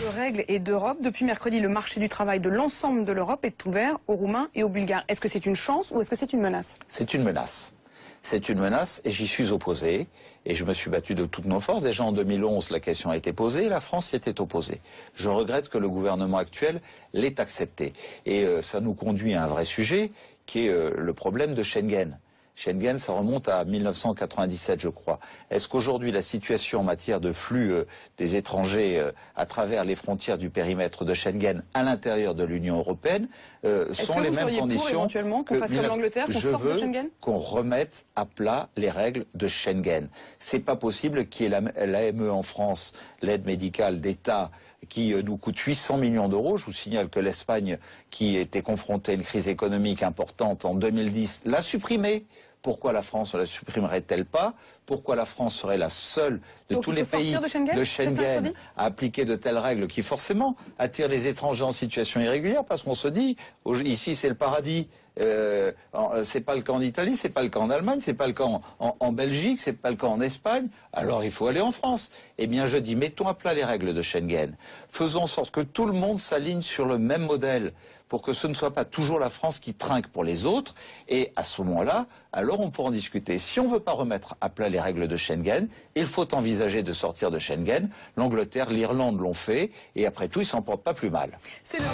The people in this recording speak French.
règles et d'Europe. Depuis mercredi, le marché du travail de l'ensemble de l'Europe est ouvert aux Roumains et aux Bulgares. Est-ce que c'est une chance ou est-ce que c'est une menace? C'est une menace. C'est une menace et j'y suis opposé. Et je me suis battu de toutes nos forces. Déjà en 2011, la question a été posée et la France y était opposée. Je regrette que le gouvernement actuel l'ait accepté. Et ça nous conduit à un vrai sujet qui est le problème de Schengen. Schengen, ça remonte à 1997, je crois. Est-ce qu'aujourd'hui, la situation en matière de flux des étrangers à travers les frontières du périmètre de Schengen à l'intérieur de l'Union européenne sont les mêmes conditions éventuellement qu'on fasse comme l'Angleterre, qu'on sorte de Schengen ? Je veux qu'on remette à plat les règles de Schengen. C'est pas possible qu'il y ait l'AME en France, l'aide médicale d'État, qui nous coûte 800 millions d'euros. Je vous signale que l'Espagne, qui était confrontée à une crise économique importante en 2010, l'a supprimée. Pourquoi la France ne la supprimerait-elle pas? Pourquoi la France serait la seule de tous les pays de Schengen à appliquer de telles règles qui forcément attirent les étrangers en situation irrégulière? Parce qu'on se dit, ici c'est le paradis, c'est pas le cas en Italie, c'est pas le cas en Allemagne, c'est pas le cas en Belgique, c'est pas le cas en Espagne, alors il faut aller en France. Eh bien je dis, mettons à plat les règles de Schengen, faisons en sorte que tout le monde s'aligne sur le même modèle, pour que ce ne soit pas toujours la France qui trinque pour les autres, et à ce moment-là, alors on pourra en discuter. Si on ne veut pas remettre à plat les règles de Schengen, il faut envisager de sortir de Schengen. L'Angleterre, l'Irlande l'ont fait, et après tout, ils s'en portent pas plus mal. C'est le...